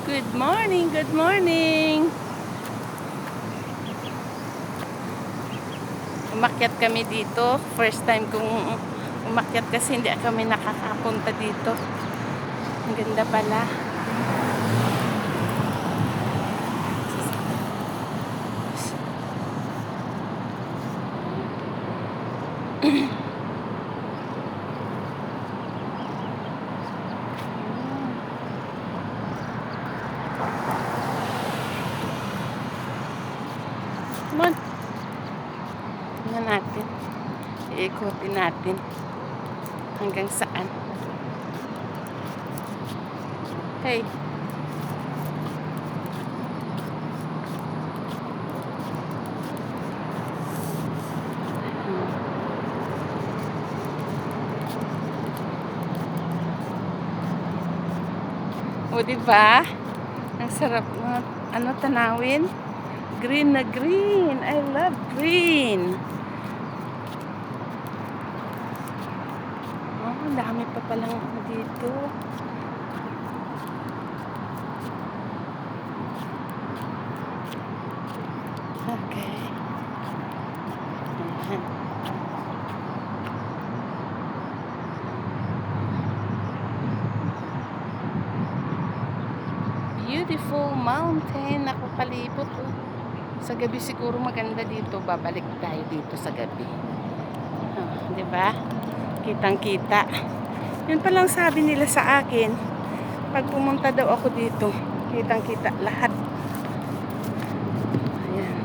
Good morning, good morning. Umakyat kami dito. First time kong umakyat kasi hindi kami nakakapunta dito. Ang ganda pala. Come on. Tingnan natin. Iikutin natin. Hanggang saan. Hey. O, diba? Ang sarap ng tanawin. Green na green. I love green. Oh, ang dami pa palang dito. Okay. Ayan. Beautiful mountain. Nakapalibot. Oh. Sa gabi siguro maganda dito. Babalik tayo dito sa gabi. Oh, diba? Kitang-kita. Yun palang sabi nila sa akin. Pag pumunta daw ako dito, kitang-kita lahat. Ayan.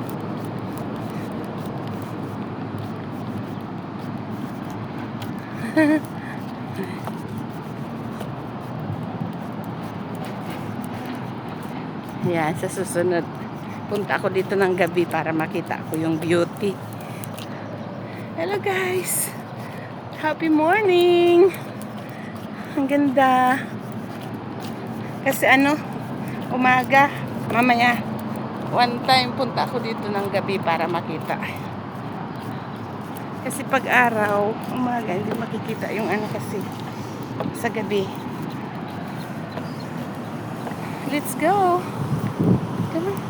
Ayan, sa susunod. Punta ako dito ng gabi para makita ko yung beauty. Hello guys! Happy morning! Ang ganda. Kasi umaga, mamaya, one time punta ako dito ng gabi para makita. Kasi pag araw, umaga, hindi makikita yung kasi sa gabi. Let's go! Come on.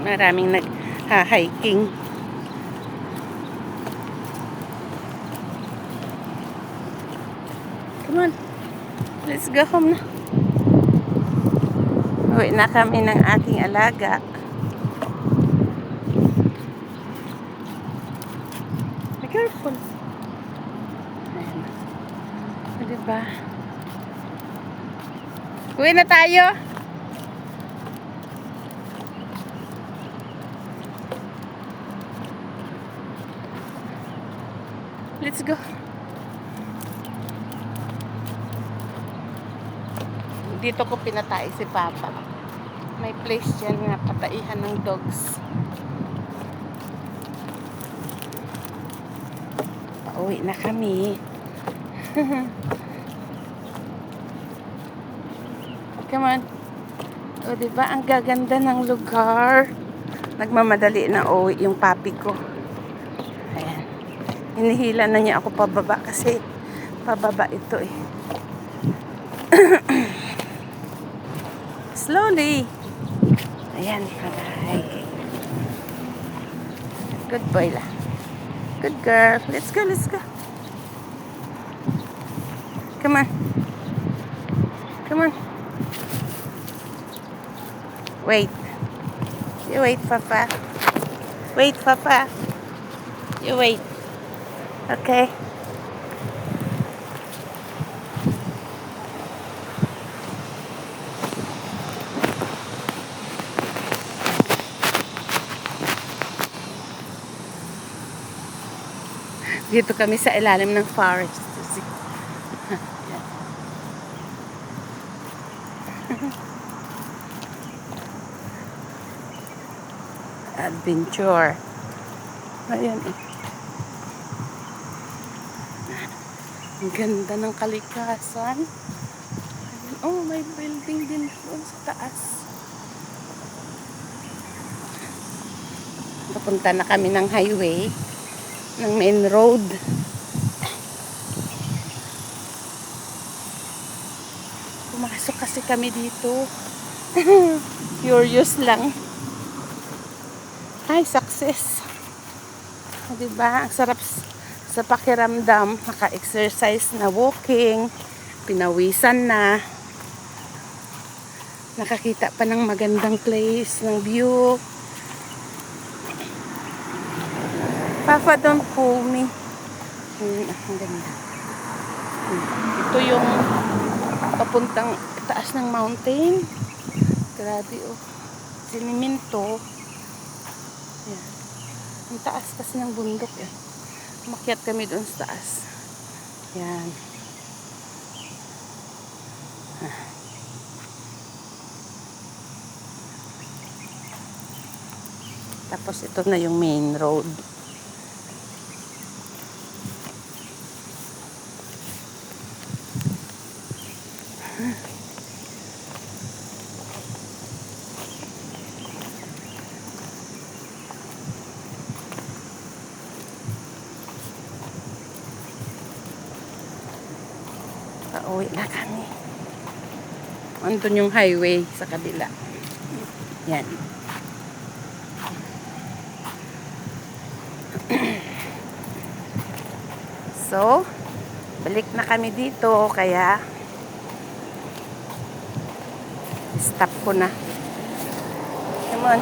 Maraming nag-hiking. Come on. Let's go home na. Uwi na kami ng ating alaga. Be careful. Ayan. Diba? Uwi na tayo. Let's go. Dito ko pinatay si Papa. May place dyan nga pataihan ng dogs. Pauwi na kami. Come on. O, diba? Ang gaganda ng lugar. Nagmamadali na uwi yung papi ko. Ayan. Hinihila na niya ako pababa kasi pababa ito eh. Slowly. Ayan. Hi. Good boy lah. Good girl. Let's go, let's go. Come on. Come on. Wait. You wait, Papa. Wait, Papa. You wait. Okay. Dito kami sa ilalim ng forest. Adventure. Ayan eh. Ang ganda ng kalikasan. Oh, may building din doon sa taas. Papunta na kami ng highway. ng main road. Pumasok kasi kami dito. Curious lang. Ay, success. O, diba? Ang sarap sa pakiramdam. Naka-exercise na walking. Pinawisan na. Nakakita pa ng magandang place, ng view. Papa, don't pull me. Ang ganda. Ito yung papuntang taas ng mountain. Grabe, oh. Siniminto. Yan. Ang taas kasi ng bundok, eh. Umakyat kami doon sa taas. Yan. Tapos ito na yung main road. Pauwi na kami. Andun yung highway sa kabila. Yan. So, balik na kami dito, kaya stop ko na. Come on.